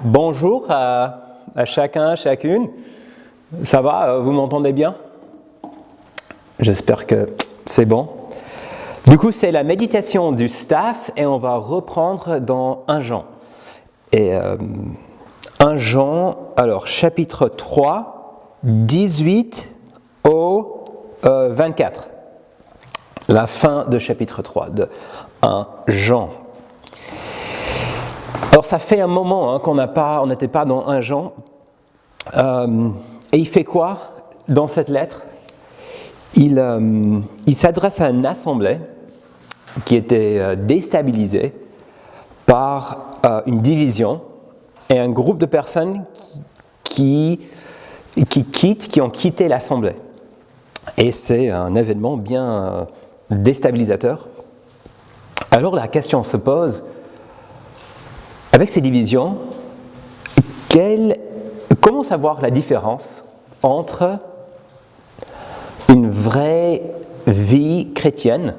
Bonjour à chacun, chacune. Ça va, vous m'entendez bien? J'espère que c'est bon. Du coup, c'est la méditation du staff et on va reprendre dans 1 Jean. Et 1 Jean, alors chapitre 3, 18 au 24. La fin de chapitre 3 de 1 Jean. Alors ça fait un moment qu'on n'était pas dans 1 Jean. Et il fait quoi dans cette lettre? Il s'adresse à une assemblée qui était déstabilisée par une division et un groupe de personnes qui ont quitté l'assemblée. Et c'est un événement bien déstabilisateur. Alors la question se pose, avec ces divisions, comment savoir la différence entre une vraie vie chrétienne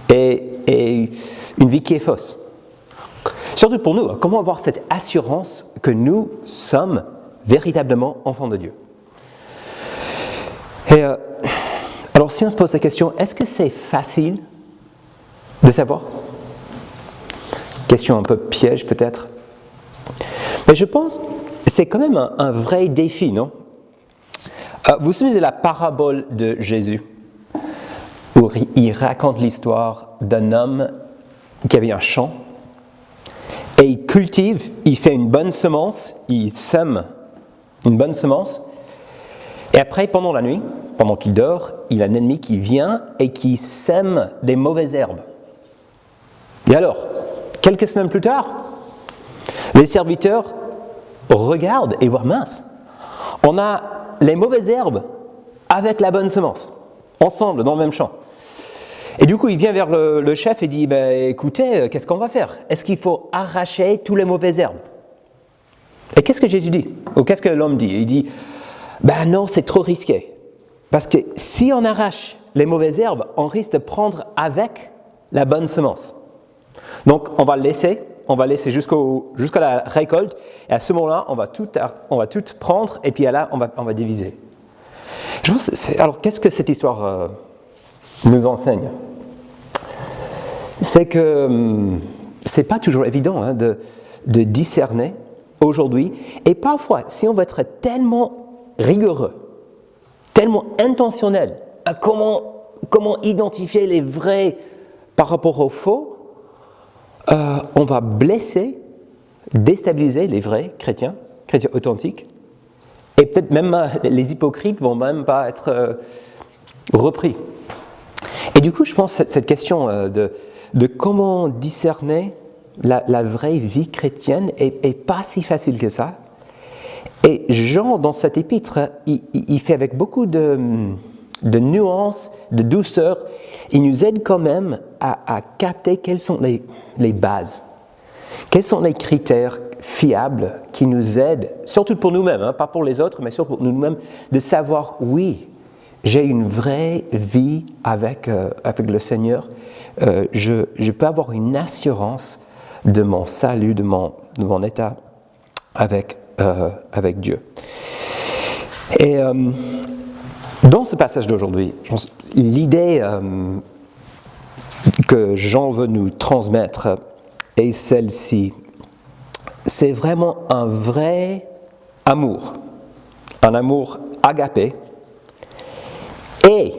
et une vie qui est fausse? Surtout pour nous, comment avoir cette assurance que nous sommes véritablement enfants de Dieu? Et alors si on se pose la question, est-ce que c'est facile de savoir? Question un peu piège peut-être. Mais je pense que c'est quand même un vrai défi, non? Vous vous souvenez de la parabole de Jésus, où il raconte l'histoire d'un homme qui avait un champ, et il cultive, il fait une bonne semence, il sème une bonne semence, et après, pendant la nuit, pendant qu'il dort, il a un ennemi qui vient et qui sème des mauvaises herbes. Et alors, quelques semaines plus tard, les serviteurs regardent et voient, mince, on a les mauvaises herbes avec la bonne semence, ensemble, dans le même champ. Et du coup, il vient vers le chef et dit, écoutez, qu'est-ce qu'on va faire? Est-ce qu'il faut arracher tous les mauvaises herbes? Et qu'est-ce que Jésus dit? Ou qu'est-ce que l'homme dit? Il dit, non, c'est trop risqué. Parce que si on arrache les mauvaises herbes, on risque de prendre avec la bonne semence. Donc, on va laisser jusqu'à la récolte, et à ce moment-là, on va tout prendre, et puis là, on va diviser. Alors, qu'est-ce que cette histoire nous enseigne? C'est que c'est pas toujours évident de discerner aujourd'hui, et parfois, si on veut être tellement rigoureux, tellement intentionnel, à comment identifier les vrais par rapport aux faux, on va blesser, déstabiliser les vrais chrétiens authentiques, et peut-être même les hypocrites vont même pas être repris. Et du coup, je pense que cette question de comment discerner la vraie vie chrétienne est pas si facile que ça. Et Jean, dans cet épître, il fait avec beaucoup de nuances, de douceur. Il nous aide quand même à capter quelles sont les bases, quels sont les critères fiables qui nous aident, surtout pour nous-mêmes, pas pour les autres, mais surtout pour nous-mêmes, de savoir, oui, j'ai une vraie vie avec le Seigneur. Je peux avoir une assurance de mon salut, de mon état avec Dieu. Et dans ce passage d'aujourd'hui, je pense, l'idée que Jean veut nous transmettre est celle-ci. C'est vraiment un vrai amour, un amour agapé et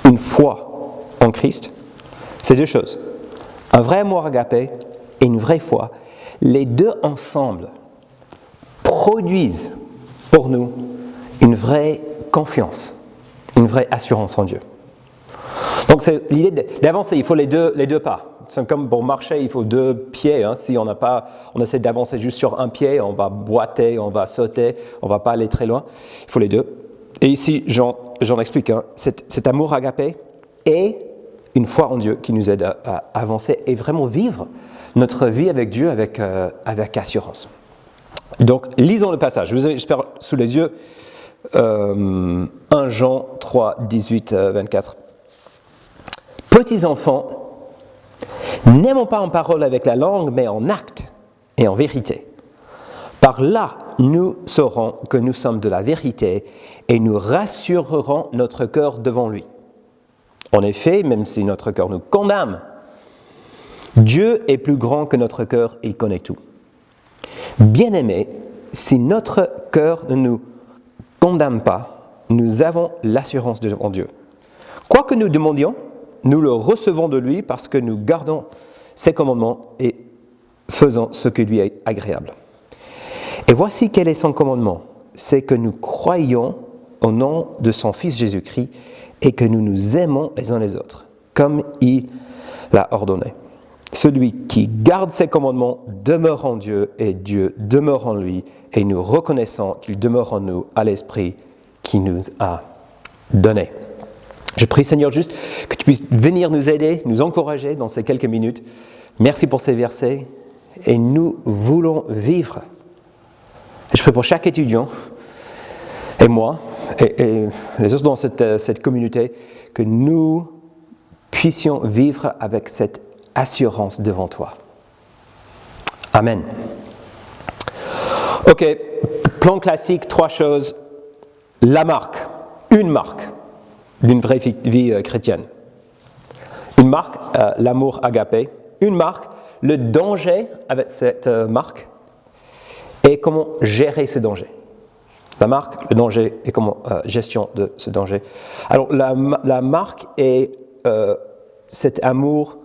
une foi en Christ. C'est deux choses. Un vrai amour agapé et une vraie foi. Les deux ensemble produisent pour nous une vraie confiance, une vraie assurance en Dieu. Donc c'est l'idée d'avancer, il faut les deux pas. C'est comme pour marcher, il faut 2 pieds. Si on essaie d'avancer juste sur un pied, on va boiter, on va sauter, on ne va pas aller très loin. Il faut les deux. Et ici, Jean explique, cet amour agapé est une foi en Dieu qui nous aide à avancer et vraiment vivre notre vie avec Dieu avec assurance. Donc, lisons le passage. Vous avez, j'espère, sous les yeux 1 Jean 3, 18, 24. Petits enfants, n'aimons pas en parole avec la langue, mais en acte et en vérité. Par là, nous saurons que nous sommes de la vérité et nous rassurerons notre cœur devant lui. En effet, même si notre cœur nous condamne, Dieu est plus grand que notre cœur, il connaît tout. Bien-aimés, si notre cœur ne nous condamne pas, nous avons l'assurance devant Dieu. Quoi que nous demandions, nous le recevons de lui parce que nous gardons ses commandements et faisons ce qui lui est agréable. Et voici quel est son commandement, c'est que nous croyons au nom de son Fils Jésus-Christ et que nous nous aimons les uns les autres, comme il l'a ordonné. Celui qui garde ses commandements demeure en Dieu et Dieu demeure en lui, et nous reconnaissons qu'il demeure en nous à l'Esprit qui nous a donné. Je prie, Seigneur, juste que tu puisses venir nous aider, nous encourager dans ces quelques minutes. Merci pour ces versets, et nous voulons vivre. Et je prie pour chaque étudiant, et moi, et les autres dans cette communauté, que nous puissions vivre avec cette assurance devant toi. Amen. Ok, plan classique, 3 choses. La marque, une marque d'une vraie vie chrétienne. Une marque, l'amour agapé. Une marque, le danger avec cette marque et comment gérer ce danger. La marque, le danger et comment gestion de ce danger. Alors la marque est cet amour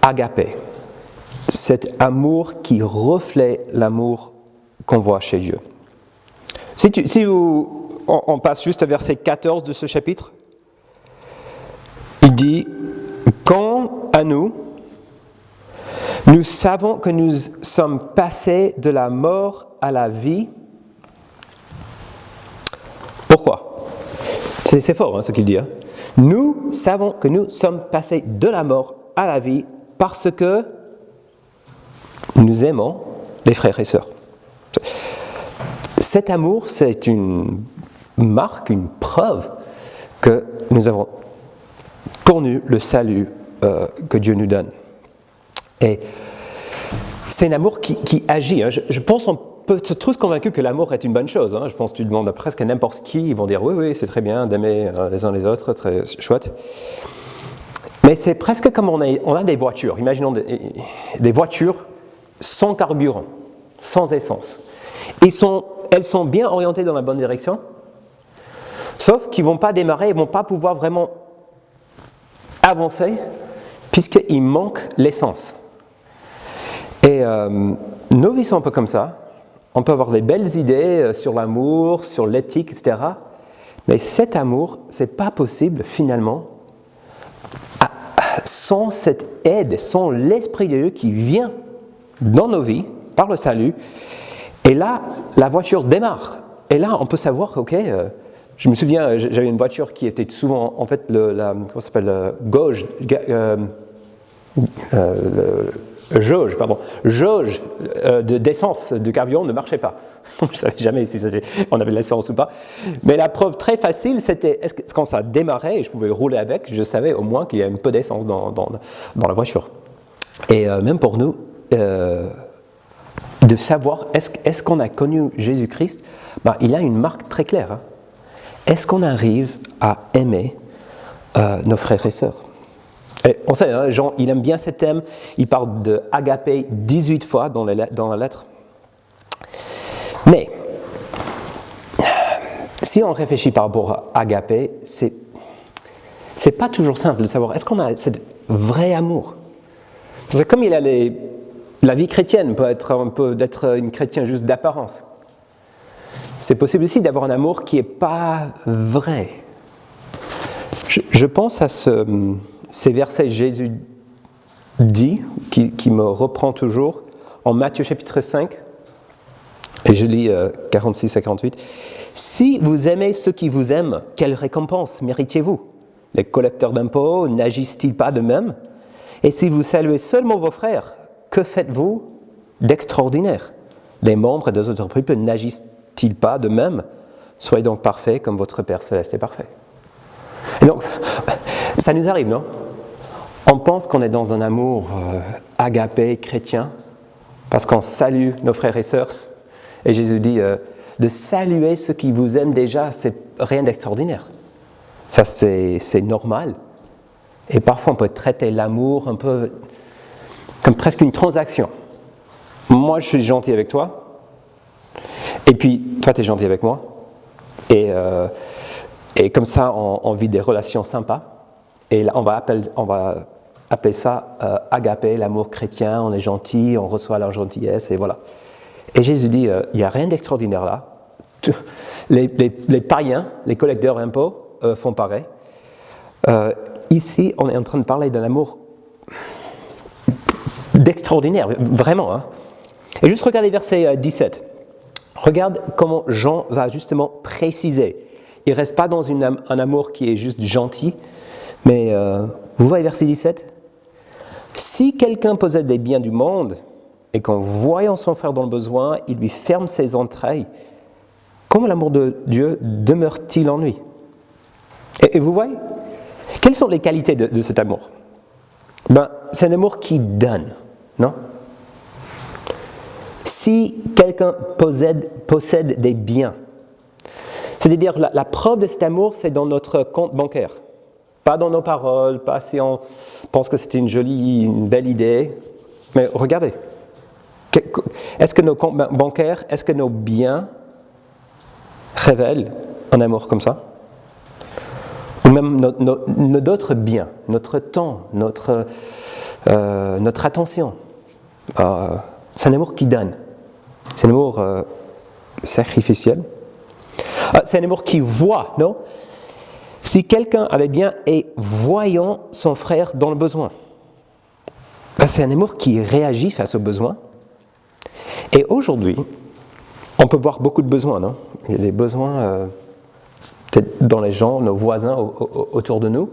agapé, cet amour qui reflète l'amour qu'on voit chez Dieu. On passe juste au verset 14 de ce chapitre. Il dit « Quant à nous, nous savons que nous sommes passés de la mort à la vie. » Pourquoi ? C'est fort ce qu'il dit. Nous savons que nous sommes passés de la mort à la vie parce que nous aimons les frères et sœurs. Cet amour, c'est une marque, une preuve que nous avons connu le salut que Dieu nous donne. Et c'est un amour qui agit. Je pense qu'on peut être tous convaincus que l'amour est une bonne chose. Je pense que tu demandes presque à n'importe qui, ils vont dire oui, c'est très bien d'aimer les uns les autres, très chouette. Mais c'est presque comme on a des voitures. Imaginons des voitures sans carburant, sans essence. Elles sont bien orientées dans la bonne direction, sauf qu'ils ne vont pas démarrer, ils ne vont pas pouvoir vraiment avancer, puisqu'il manque l'essence. Et nos vies sont un peu comme ça. On peut avoir des belles idées sur l'amour, sur l'éthique, etc. Mais cet amour, ce n'est pas possible finalement sans cette aide, sans l'Esprit de Dieu qui vient dans nos vies par le salut. Et là, la voiture démarre. Et là, on peut savoir, je me souviens, j'avais une voiture qui était souvent, en fait, jauge d'essence, de carburant ne marchait pas. Je ne savais jamais si on avait de l'essence ou pas. Mais la preuve très facile, c'était quand ça démarrait et je pouvais rouler avec, je savais au moins qu'il y a un peu d'essence dans la voiture. Et même pour nous, de savoir, est-ce qu'on a connu Jésus-Christ ? Il a une marque très claire. Est-ce qu'on arrive à aimer nos frères et sœurs ? Et on sait, Jean, il aime bien ce thème, il parle de agapé 18 fois dans la lettre. Mais, si on réfléchit par rapport à agapé, c'est pas toujours simple de savoir, est-ce qu'on a ce vrai amour ? Parce que comme il a la vie chrétienne peut être d'être une chrétienne juste d'apparence. C'est possible aussi d'avoir un amour qui n'est pas vrai. Je pense à ces versets Jésus dit, qui me reprend toujours, en Matthieu chapitre 5, et je lis 46 à 48. « Si vous aimez ceux qui vous aiment, quelle récompense méritiez-vous ? Les collecteurs d'impôts n'agissent-ils pas de même ? Et si vous saluez seulement vos frères, que faites-vous d'extraordinaire ? Les membres des autres peuples n'agissent-ils pas de même ? Soyez donc parfaits comme votre Père Céleste est parfait. » Et donc, ça nous arrive, non ? On pense qu'on est dans un amour agapé chrétien, Parce qu'on salue nos frères et sœurs. Et Jésus dit, de saluer ceux qui vous aiment déjà, c'est rien d'extraordinaire. Ça, c'est normal. Et parfois, on peut traiter l'amour un peu comme presque une transaction. Moi, je suis gentil avec toi. Et puis, toi, tu es gentil avec moi. Et comme ça, on vit des relations sympas. Et là, on va appeler ça agapé, l'amour chrétien. On est gentil, on reçoit la gentillesse, et voilà. Et Jésus dit, il n'y a rien d'extraordinaire là. Les païens, les collecteurs d'impôts font pareil. Ici, on est en train de parler d'un amour d'extraordinaire, vraiment. Hein. Et juste regardez verset 17. Regarde comment Jean va justement préciser. Il ne reste pas dans un amour qui est juste gentil, mais vous voyez verset 17 ? Si quelqu'un possède des biens du monde, et qu'en voyant son frère dans le besoin, il lui ferme ses entrailles, comment l'amour de Dieu demeure-t-il en lui ? Et vous voyez ? Quelles sont les qualités de cet amour ? C'est un amour qui donne, non ? Si quelqu'un possède des biens, c'est-à-dire la preuve de cet amour, c'est dans notre compte bancaire. Pas dans nos paroles, pas si on pense que c'était une belle idée. Mais regardez, est-ce que nos comptes bancaires, est-ce que nos biens révèlent un amour comme ça ? Ou même d'autres biens, notre temps, notre attention. C'est un amour qui donne. C'est un amour sacrificiel. C'est un amour qui voit, non ? Si quelqu'un a les biens et voyant son frère dans le besoin, c'est un amour qui réagit face aux besoins. Et aujourd'hui, on peut voir beaucoup de besoins, non ? Il y a des besoins peut-être dans les gens, nos voisins autour de nous.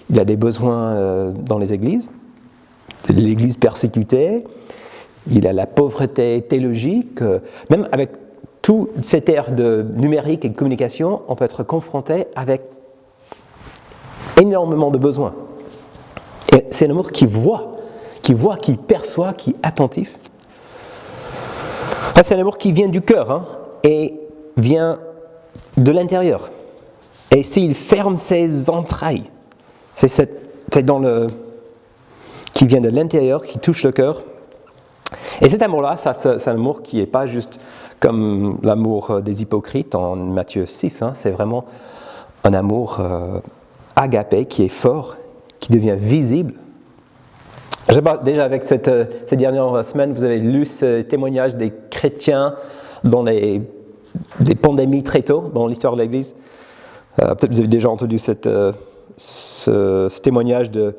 Il y a des besoins dans les églises, l'église persécutée. Il y a la pauvreté théologique. Même avec toute cette ère de numérique et de communication, on peut être confronté avec énormément de besoins. Et c'est un amour qui voit, qui perçoit, qui est attentif. C'est un amour qui vient du cœur, hein, et vient de l'intérieur. Et s'il ferme ses entrailles, c'est qui vient de l'intérieur, qui touche le cœur. Et cet amour-là, c'est un amour qui n'est pas juste comme l'amour des hypocrites en Matthieu 6, hein, c'est vraiment un amour agapé qui est fort, qui devient visible. Déjà avec ces dernières semaines, vous avez lu ce témoignage des chrétiens dans des pandémies très tôt dans l'histoire de l'Église. Peut-être vous avez déjà entendu ce témoignage de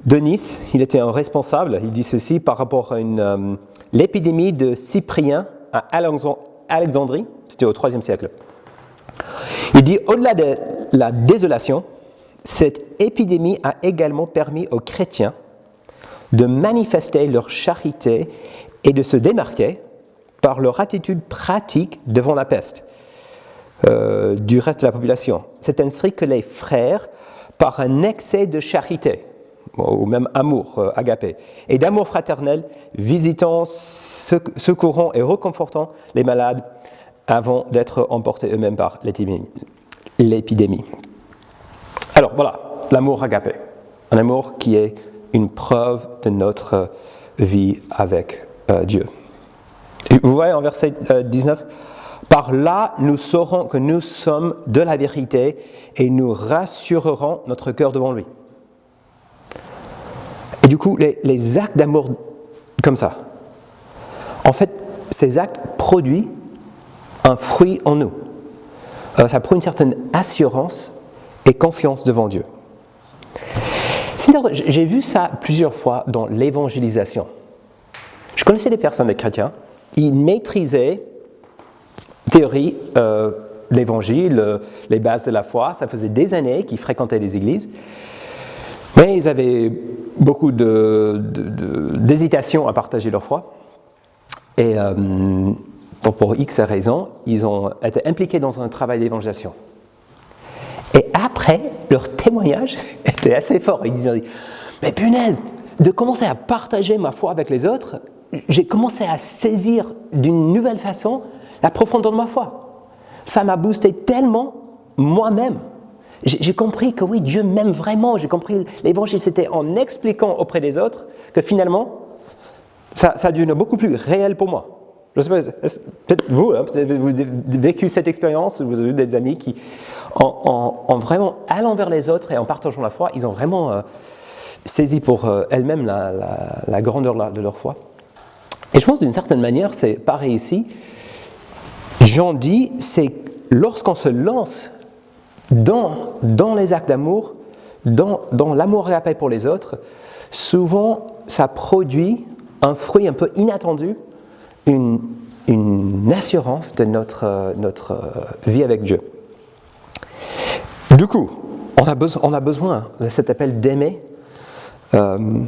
Denis. Il était un responsable. Il dit ceci par rapport à l'épidémie de Cyprien à Alexandrie. C'était au IIIe siècle. Il dit, au-delà de la désolation, cette épidémie a également permis aux chrétiens de manifester leur charité et de se démarquer par leur attitude pratique devant la peste du reste de la population. C'est ainsi que les frères, par un excès de charité, ou même amour agapé, et d'amour fraternel, visitant, secourant et reconfortant les malades avant d'être emportés eux-mêmes par l'épidémie. Alors voilà, l'amour agapé, un amour qui est une preuve de notre vie avec Dieu. Et vous voyez en verset 19, « Par là, nous saurons que nous sommes de la vérité et nous rassurerons notre cœur devant lui. » Et du coup, les actes d'amour comme ça, en fait, ces actes produisent un fruit en nous. Ça produit une certaine assurance et confiance devant Dieu. J'ai vu ça plusieurs fois dans l'évangélisation. Je connaissais des personnes, des chrétiens, ils maîtrisaient théorie, l'évangile, les bases de la foi. Ça faisait des années qu'ils fréquentaient les églises, mais ils avaient beaucoup d'hésitation à partager leur foi. Et pour X raisons, ils ont été impliqués dans un travail d'évangélisation. Et après, leur témoignage était assez fort. Ils disaient, mais punaise, de commencer à partager ma foi avec les autres, j'ai commencé à saisir d'une nouvelle façon la profondeur de ma foi. Ça m'a boosté tellement moi-même. J'ai compris que oui, Dieu m'aime vraiment. J'ai compris l'évangile, c'était en expliquant auprès des autres que finalement, ça devient beaucoup plus réel pour moi. Je ne sais pas, peut-être vous, vous avez vécu cette expérience, vous avez eu des amis qui, en vraiment allant vers les autres et en partageant la foi, ils ont vraiment saisi pour elles-mêmes la grandeur de leur foi. Et je pense d'une certaine manière, c'est pareil ici. Jean dit, c'est lorsqu'on se lance dans les actes d'amour, dans l'amour agapé pour les autres, souvent ça produit un fruit un peu inattendu, une assurance de notre vie avec Dieu. Du coup, on a besoin de cet appel d'aimer. Je ne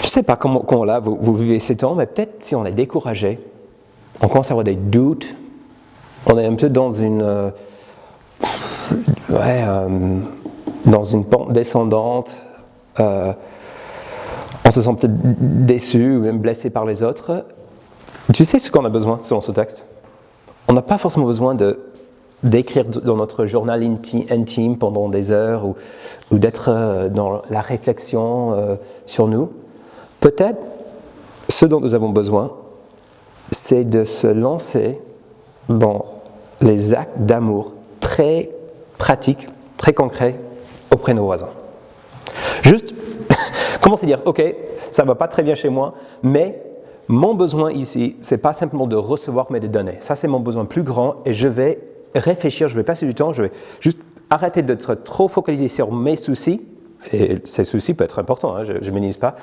sais pas comment là vous vivez ces temps, mais peut-être si on est découragé, on commence à avoir des doutes, on est un peu dans une pente descendante, on se sent peut-être déçu ou même blessé par les autres. Tu sais ce qu'on a besoin selon ce texte? On n'a pas forcément besoin d'écrire dans notre journal intime pendant des heures ou d'être dans la réflexion sur nous. Peut-être ce dont nous avons besoin, c'est de se lancer dans les actes d'amour très pratiques, très concrets auprès de nos voisins. Juste commencer à dire, ok, ça ne va pas très bien chez moi, mais mon besoin ici, ce n'est pas simplement de recevoir, mais de donner. Ça, c'est mon besoin plus grand et je vais réfléchir, je vais passer du temps, je vais juste arrêter d'être trop focalisé sur mes soucis, et ces soucis peuvent être importants, je ne minimise pas,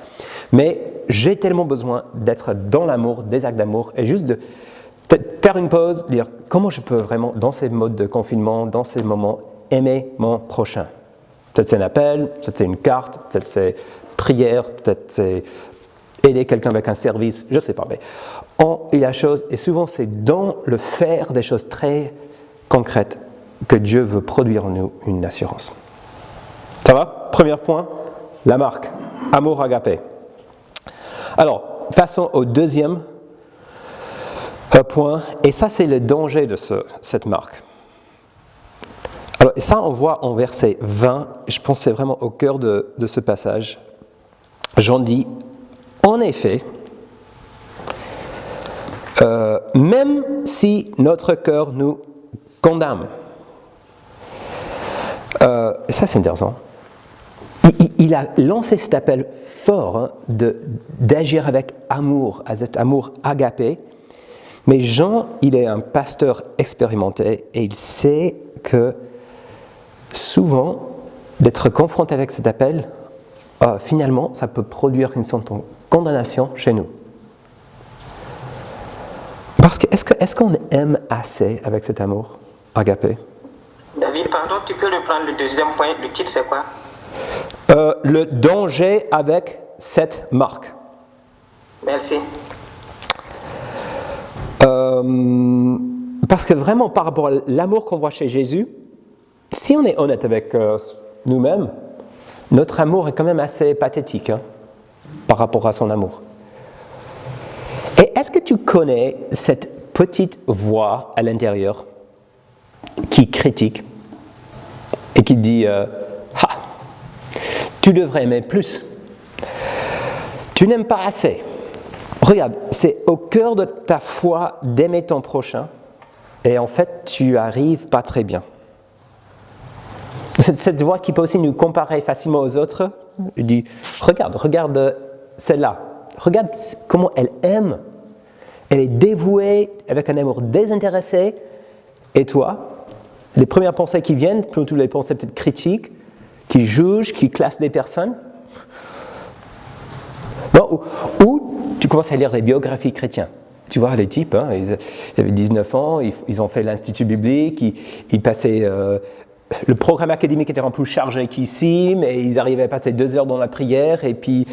mais j'ai tellement besoin d'être dans l'amour, des actes d'amour, et juste de faire une pause, dire comment je peux vraiment, dans ces modes de confinement, dans ces moments, aimer mon prochain. Peut-être c'est un appel, peut-être c'est une carte, peut-être c'est prière, peut-être c'est aider quelqu'un avec un service, je ne sais pas, mais il y a la chose, et souvent c'est dans le faire des choses très concrètes que Dieu veut produire en nous une assurance. Ça va? Premier point, la marque, amour agapé. Alors, passons au deuxième point, et ça c'est le danger de cette marque. Alors, et ça on voit en verset 20, je pense que c'est vraiment au cœur de ce passage. Jean dit, en effet, même si notre cœur nous condamne, et ça c'est intéressant, il a lancé cet appel fort d'agir avec amour, à cet amour agapé, mais Jean, il est un pasteur expérimenté et il sait que souvent, d'être confronté avec cet appel, finalement, ça peut produire une sorte de condamnation chez nous. Parce que est-ce qu'on aime assez avec cet amour agapé? David, pardon, tu peux reprendre le deuxième point. Le titre, c'est quoi? Le danger avec cette marque. Merci. Parce que vraiment, par rapport à l'amour qu'on voit chez Jésus, si on est honnête avec nous-mêmes, notre amour est quand même assez pathétique par rapport à son amour. Et est-ce que tu connais cette petite voix à l'intérieur qui critique et qui dit tu devrais aimer plus, tu n'aimes pas assez. Regarde, c'est au cœur de ta foi d'aimer ton prochain et en fait tu arrives pas très bien. Cette voix qui peut aussi nous comparer facilement aux autres, il dit regarde celle-là, regarde comment elle aime, elle est dévouée avec un amour désintéressé, et toi, les premières pensées qui viennent, plutôt les pensées peut-être critiques, qui jugent, qui classent des personnes, non, ou tu commences à lire les biographies chrétiennes. Tu vois, les types, ils avaient 19 ans, ils ont fait l'Institut biblique, ils passaient... le programme académique était plus chargé qu'ici, mais ils arrivaient à passer 2 heures dans la prière, et puis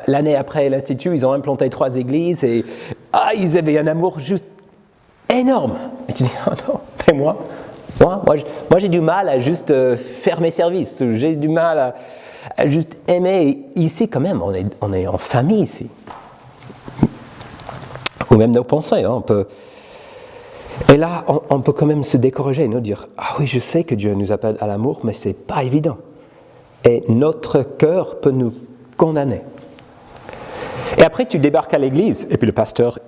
l'année après l'Institut, ils ont implanté 3 églises, et ils avaient un amour juste énorme. Et tu dis, non, mais moi j'ai du mal à juste faire mes services, j'ai du mal à juste aimer. Et ici quand même, on est en famille ici. ou même nos pensées. Hein, et là, on peut quand même se décourager et nous dire « Ah oui, je sais que Dieu nous appelle à l'amour, mais ce n'est pas évident. » Et notre cœur peut nous condamner. Et après, tu débarques à l'église, et puis le pasteur,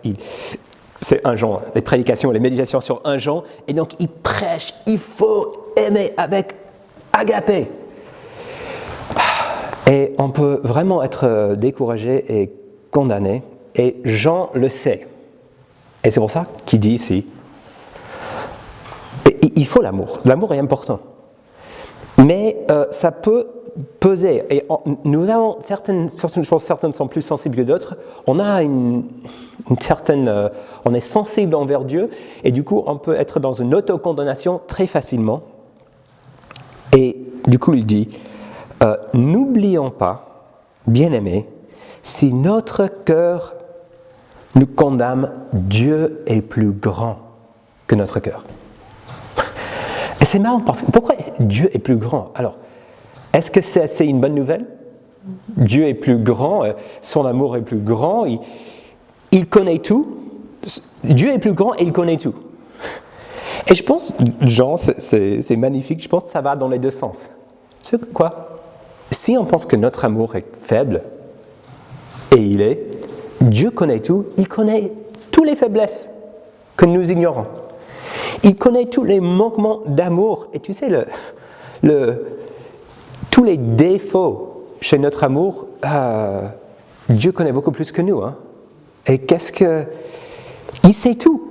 c'est 1 Jean, les prédications, les méditations sur 1 Jean, et donc il prêche, il faut aimer avec agapé. Et on peut vraiment être découragé et condamné, et Jean le sait. Et c'est pour ça qu'il dit ici, il faut l'amour. L'amour est important. Mais ça peut peser. Et nous avons certaines, je pense que certaines sont plus sensibles que d'autres. On a une certaine, on est sensible envers Dieu, et du coup, on peut être dans une autocondamnation très facilement. Et du coup, il dit, n'oublions pas, bien-aimés, si notre cœur nous condamne, Dieu est plus grand que notre cœur. Et c'est marrant parce que pourquoi Dieu est plus grand? Alors, est-ce que c'est une bonne nouvelle? Dieu est plus grand, son amour est plus grand, il connaît tout. Dieu est plus grand et il connaît tout. Et je pense, Jean, c'est magnifique, je pense que ça va dans les deux sens. C'est quoi? Si on pense que notre amour est faible, et il est, Dieu connaît tout, il connaît toutes les faiblesses que nous ignorons. Il connaît tous les manquements d'amour. Et tu sais, tous les défauts chez notre amour, Dieu connaît beaucoup plus que nous. Hein. Et il sait tout.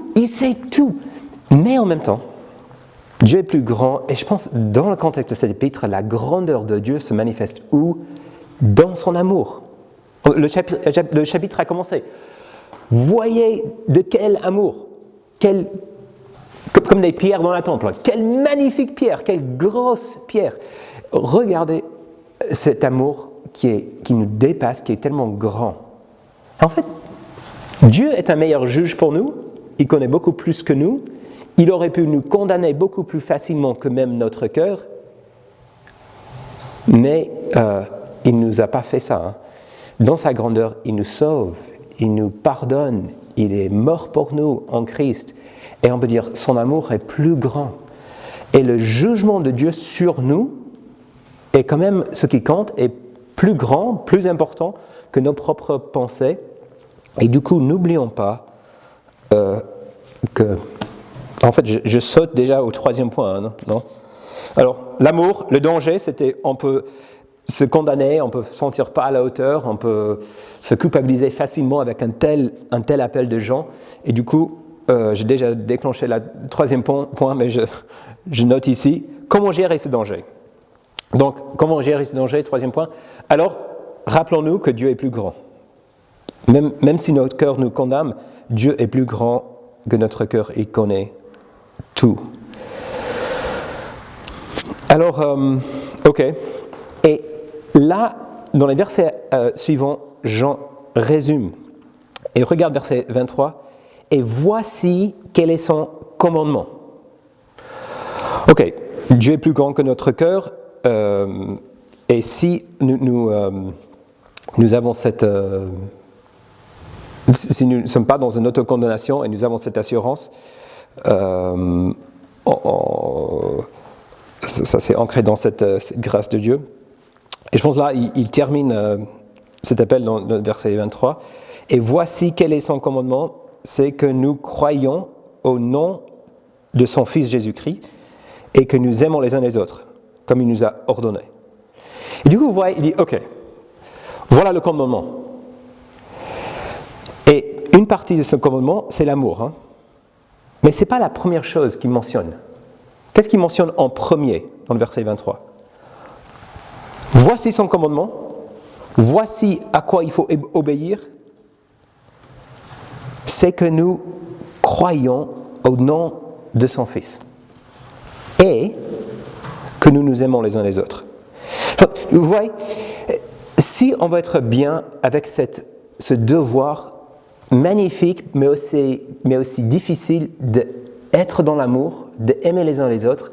Mais en même temps, Dieu est plus grand. Et je pense, dans le contexte de cet épître, la grandeur de Dieu se manifeste où? Dans son amour. Le chapitre a commencé. Voyez de quel amour, comme des pierres dans la temple. Quelle magnifique pierre, quelle grosse pierre. Regardez cet amour qui nous dépasse, qui est tellement grand. En fait, Dieu est un meilleur juge pour nous. Il connaît beaucoup plus que nous. Il aurait pu nous condamner beaucoup plus facilement que même notre cœur. Mais il ne nous a pas fait ça. Hein. Dans sa grandeur, il nous sauve, il nous pardonne, il est mort pour nous en Christ. Et on peut dire, son amour est plus grand. Et le jugement de Dieu sur nous est quand même ce qui compte, est plus grand, plus important que nos propres pensées. Et du coup, n'oublions pas que... En fait, je saute déjà au 3e point. Hein, non? Alors, l'amour, le danger, c'était on peut se condamner, on peut se sentir pas à la hauteur, on peut se culpabiliser facilement avec un tel appel de gens. Et du coup, j'ai déjà déclenché le 3e point, mais je note ici, comment gérer ce danger? Donc, comment gérer ce danger, 3e point? Alors, rappelons-nous que Dieu est plus grand. Même si notre cœur nous condamne, Dieu est plus grand que notre cœur, il connaît tout. Alors, ok. Et là, dans les versets suivants, Jean résume. Et regarde verset 23. Et voici quel est son commandement. Ok, Dieu est plus grand que notre cœur. Et si nous avons cette... si nous ne sommes pas dans une autocondamnation et nous avons cette assurance, ça c'est ancré dans cette grâce de Dieu. Et je pense là, il termine cet appel dans le verset 23. Et voici quel est son commandement, c'est que nous croyons au nom de son Fils Jésus-Christ et que nous aimons les uns les autres, comme il nous a ordonné. Et du coup, vous voyez, il dit, ok, voilà le commandement. Et une partie de ce commandement, c'est l'amour. Hein. Mais ce n'est pas la première chose qu'il mentionne. Qu'est-ce qu'il mentionne en premier dans le verset 23 ? Voici son commandement, voici à quoi il faut obéir, c'est que nous croyons au nom de son Fils et que nous nous aimons les uns les autres. Donc, vous voyez, si on veut être bien avec ce devoir magnifique, mais aussi difficile d'être dans l'amour, d'aimer les uns les autres,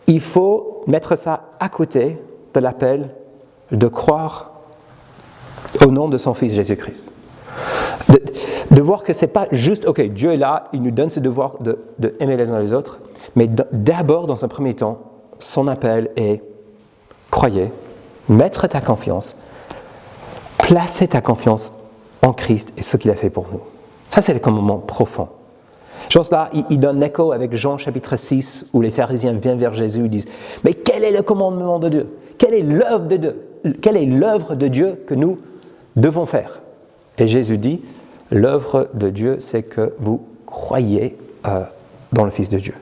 il faut mettre ça à côté de l'appel de croire au nom de son Fils Jésus-Christ. De voir que ce n'est pas juste, ok, Dieu est là, il nous donne ce devoir de aimer les uns les autres, mais d'abord, dans un premier temps, son appel est croyez, mettre ta confiance, placer ta confiance en Christ et ce qu'il a fait pour nous. Ça, c'est le commandement profond. Je pense là, il donne écho avec Jean chapitre 6, où les pharisiens viennent vers Jésus et disent « Mais quel est le commandement de Dieu? Quelle est l'œuvre de Dieu? Quelle est l'œuvre de Dieu que nous devons faire ?» Et Jésus dit « L'œuvre de Dieu, c'est que vous croyez dans le Fils de Dieu. »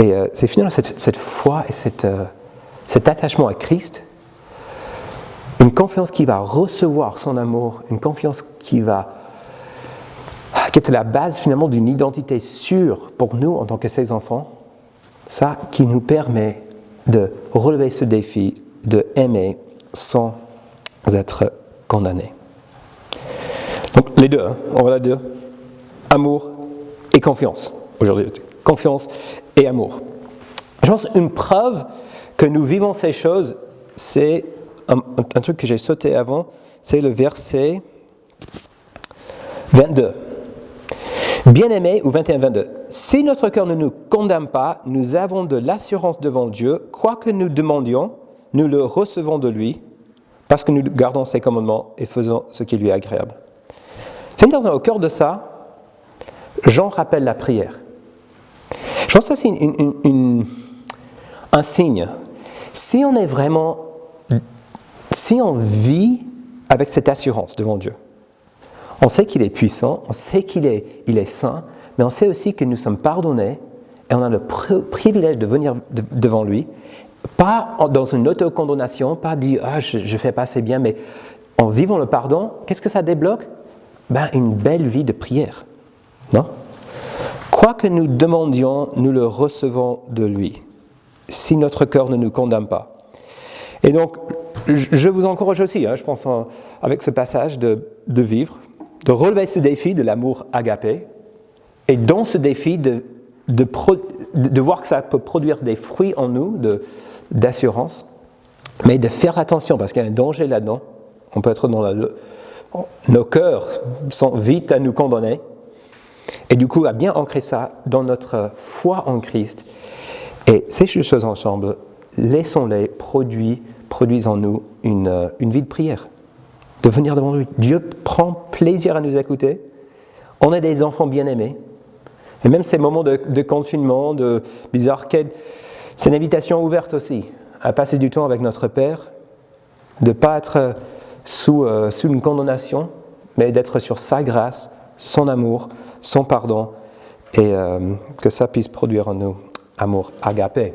Et c'est finalement cette foi et cet attachement à Christ, une confiance qui va recevoir son amour, une confiance qui est la base finalement d'une identité sûre pour nous en tant que ses enfants, ça qui nous permet de relever ce défi, de aimer sans être condamné. Donc les deux, on va les dire, amour et confiance aujourd'hui, confiance et amour. Je pense une preuve que nous vivons ces choses, c'est un truc que j'ai sauté avant, c'est le verset 22. Bien-aimés, ou 21-22, si notre cœur ne nous condamne pas, nous avons de l'assurance devant Dieu, quoi que nous demandions, nous le recevons de lui, parce que nous gardons ses commandements et faisons ce qui lui est agréable. C'est intéressant, au cœur de ça, Jean rappelle la prière. Je pense que ça, c'est un signe. Si on vit avec cette assurance devant Dieu, on sait qu'il est puissant, on sait qu'il est saint, mais on sait aussi que nous sommes pardonnés et on a le privilège de venir devant lui, pas dans une autocondamnation, pas dire « Ah, je ne fais pas assez bien », mais en vivant le pardon, qu'est-ce que ça débloque? Une belle vie de prière, non? Quoi que nous demandions, nous le recevons de lui, si notre cœur ne nous condamne pas. Et donc, je vous encourage aussi, je pense, avec ce passage, de vivre, de relever ce défi de l'amour agapé, et dans ce défi, de voir que ça peut produire des fruits en nous, d'assurance, mais de faire attention, parce qu'il y a un danger là-dedans. On peut être nos cœurs sont vite à nous condamner, et du coup, à bien ancrer ça dans notre foi en Christ. Et ces choses ensemble, laissons-les produisent en nous une vie de prière, de venir devant lui. Dieu prend plaisir à nous écouter. On est des enfants bien-aimés. Et même ces moments de confinement, de bizarre, c'est une invitation ouverte aussi à passer du temps avec notre Père, de ne pas être sous une condamnation, mais d'être sur sa grâce, son amour, son pardon, et que ça puisse produire en nous amour agapé.